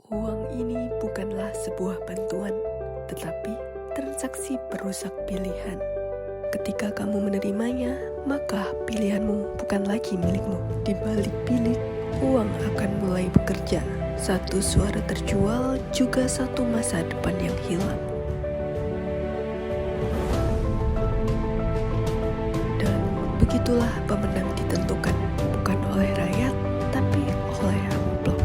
Uang ini bukanlah sebuah bantuan, tetapi transaksi perusak pilihan. Ketika kamu menerimanya, maka pilihanmu bukan lagi milikmu. Di balik bilik, uang akan mulai bekerja. Satu suara terjual, juga satu masa depan yang hilang. Dan begitulah pemenang ditentukan, bukan oleh rakyat, tapi oleh amplop.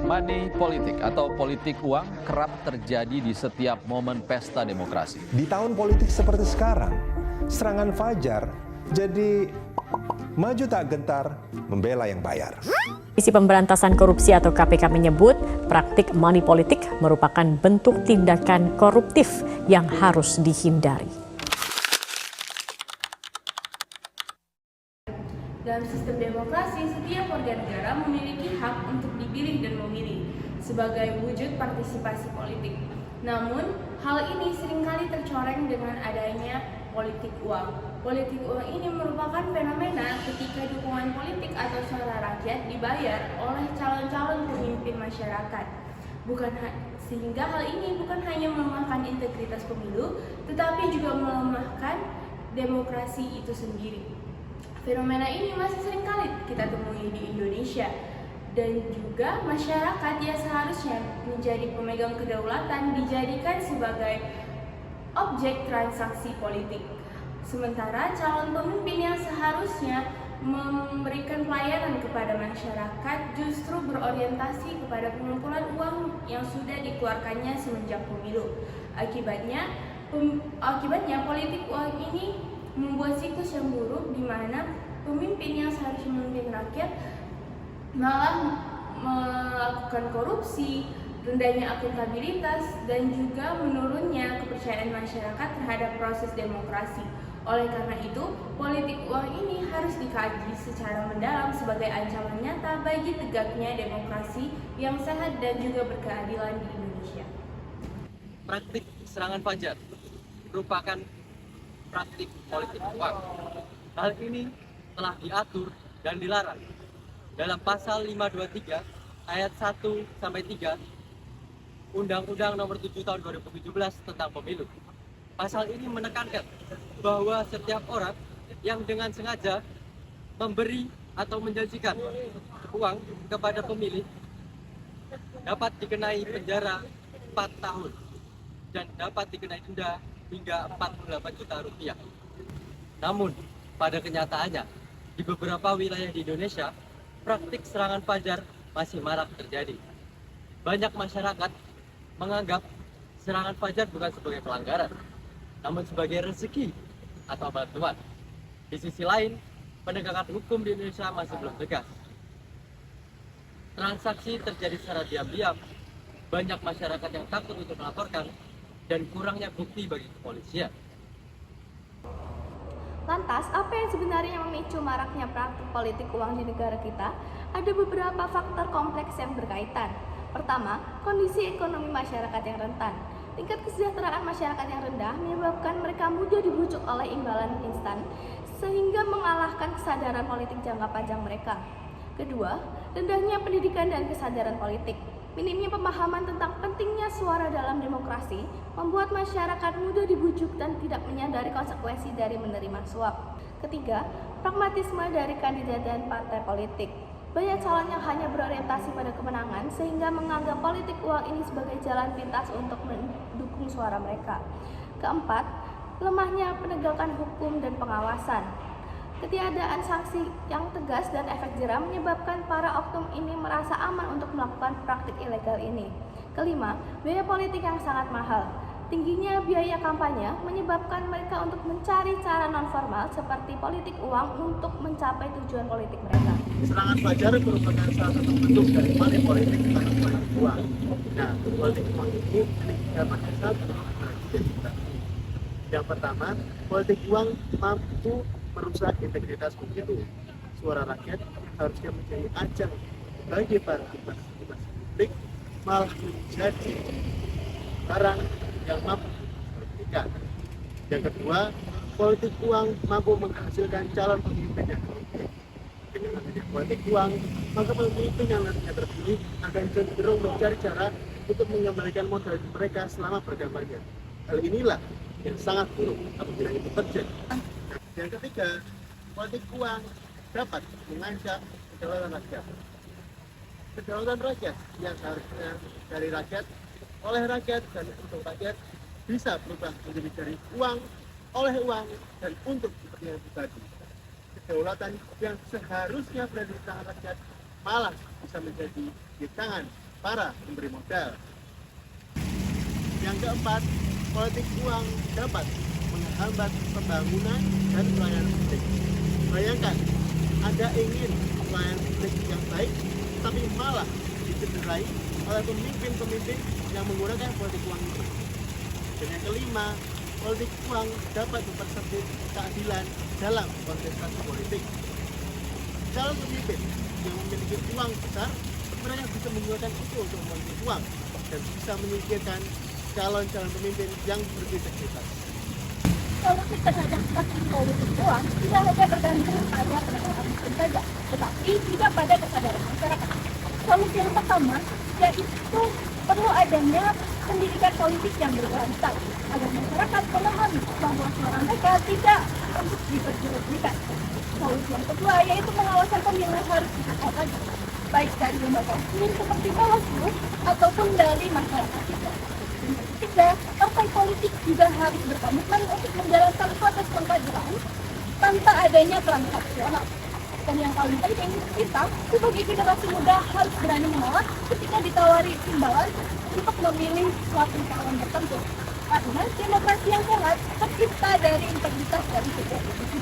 Money politik atau politik uang kerap terjadi di setiap momen pesta demokrasi. Di tahun politik seperti sekarang, serangan fajar jadi maju tak gentar membela yang bayar. Komisi Pemberantasan Korupsi atau KPK menyebut praktik money politik merupakan bentuk tindakan koruptif yang harus dihindari. Dalam sistem demokrasi, setiap warga negara memiliki hak untuk dipilih dan memilih sebagai wujud partisipasi politik. Namun, hal ini seringkali tercoreng dengan adanya politik uang. Politik uang ini merupakan fenomena ketika dukungan politik atau suara rakyat dibayar oleh calon-calon pemimpin masyarakat. Sehingga hal ini bukan hanya melemahkan integritas pemilu, tetapi juga melemahkan demokrasi itu sendiri. Fenomena ini masih sering kali kita temui di Indonesia, dan juga masyarakat yang seharusnya menjadi pemegang kedaulatan dijadikan sebagai objek transaksi politik. Sementara calon pemimpin yang seharusnya memberikan pelayanan kepada masyarakat justru berorientasi kepada pengumpulan uang yang sudah dikeluarkannya semenjak pemilu. Akibatnya politik uang ini membuat siklus yang buruk di mana pemimpin yang seharusnya memimpin rakyat malah melakukan korupsi, rendahnya akuntabilitas, dan juga menurunnya kepercayaan masyarakat terhadap proses demokrasi. Oleh karena itu, politik uang ini harus dikaji secara mendalam sebagai ancaman nyata bagi tegaknya demokrasi yang sehat dan juga berkeadilan di Indonesia. Praktik serangan fajar merupakan praktik politik uang. Hal ini telah diatur dan dilarang dalam pasal 523 ayat 1 sampai 3 Undang-Undang Nomor 7 Tahun 2017 tentang Pemilu. Pasal ini menekankan bahwa setiap orang yang dengan sengaja memberi atau menjanjikan uang kepada pemilih dapat dikenai penjara 4 tahun dan dapat dikenai denda hingga 48 juta rupiah. Namun, pada kenyataannya, di beberapa wilayah di Indonesia, praktik serangan fajar masih marak terjadi. Banyak masyarakat menganggap serangan fajar bukan sebagai pelanggaran, namun sebagai rezeki atau bantuan. Di sisi lain, penegakan hukum di Indonesia masih belum tegas. Transaksi terjadi secara diam-diam, banyak masyarakat yang takut untuk melaporkan, dan kurangnya bukti bagi kepolisian. Lantas, apa yang sebenarnya memicu maraknya praktik politik uang di negara kita? Ada beberapa faktor kompleks yang berkaitan. Pertama, kondisi ekonomi masyarakat yang rentan. Tingkat kesejahteraan masyarakat yang rendah menyebabkan mereka mudah dibujuk oleh imbalan instan, sehingga mengalahkan kesadaran politik jangka panjang mereka. Kedua, rendahnya pendidikan dan kesadaran politik. Minimnya pemahaman tentang pentingnya suara dalam demokrasi membuat masyarakat mudah dibujuk dan tidak menyadari konsekuensi dari menerima suap. Ketiga, pragmatisme dari kandidat dan partai politik. Banyak calon yang hanya berorientasi pada kemenangan sehingga menganggap politik uang ini sebagai jalan pintas untuk mendukung suara mereka. Keempat, lemahnya penegakan hukum dan pengawasan. Ketiadaan sanksi yang tegas dan efek jera menyebabkan para oknum ini merasa aman untuk melakukan praktik ilegal ini. Kelima, biaya politik yang sangat mahal. Tingginya biaya kampanye menyebabkan mereka untuk mencari cara non-formal seperti politik uang untuk mencapai tujuan politik mereka. Serangan fajar merupakan salah satu bentuk dari money politik atau politik uang. Nah, politik uang ini dapat satu identitas. Yang pertama, politik uang mampu merusak integritas pemilu. Suara rakyat harusnya menjadi ajang bagi partisipasi publik, malah menjadi barang yang mampu merugikan. Yang kedua, politik uang mampu menghasilkan calon pemimpin yang koruptif. Dengan adanya politik uang, maka pemimpin yang nantinya terpilih akan cenderung mencari cara untuk mengembalikan modal mereka selama berkampanye. Hal inilah yang sangat buruk apabila itu terjadi. Yang ketiga, politik uang dapat mengancam kedaulatan rakyat. Kedaulatan rakyat yang seharusnya dari rakyat, oleh rakyat, dan untuk rakyat bisa berubah menjadi dari uang, oleh uang, dan untuk kepentingan pribadi. Kedaulatan yang seharusnya berada di tangan rakyat malah bisa menjadi di tangan para pemberi modal. Yang keempat, politik uang dapat menghambat pembangunan dan pelayanan publik. Bayangkan, Anda ingin pelayanan publik yang baik, tapi malah dicederai oleh pemimpin-pemimpin yang menggunakan politik uang itu. Dan yang kelima, politik uang dapat mempersempit keadilan dalam kontestasi politik. Calon pemimpin yang memiliki uang besar, mereka bisa menggunakan itu untuk memiliki uang dan bisa menyingkirkan calon-calon pemimpin yang berintegritas. Kalau kita terhadap politik uang tidak hanya bergantung pada penegakan hukum saja, tetapi juga pada kesadaran masyarakat. Solusi yang pertama yaitu perlu adanya pendidikan politik yang berkualitas agar masyarakat memahami bahwa suara mereka tidak untuk diperjualbelikan. Solusi yang kedua yaitu pengawasan pemilu harus dilakukan lagi, baik dari lembaga resmi seperti Bawaslu ataupun dari masyarakat sipil. Yang ketiga, partai politik juga harus berkomitmen untuk menjalankan proses pengkajian tanpa adanya transaksional. Dan yang paling penting, kita sebagai generasi muda harus berani menolak ketika ditawari imbalan untuk memilih suatu calon tertentu. Karena demokrasi yang sehat tercipta dari integritas dari setiap individu.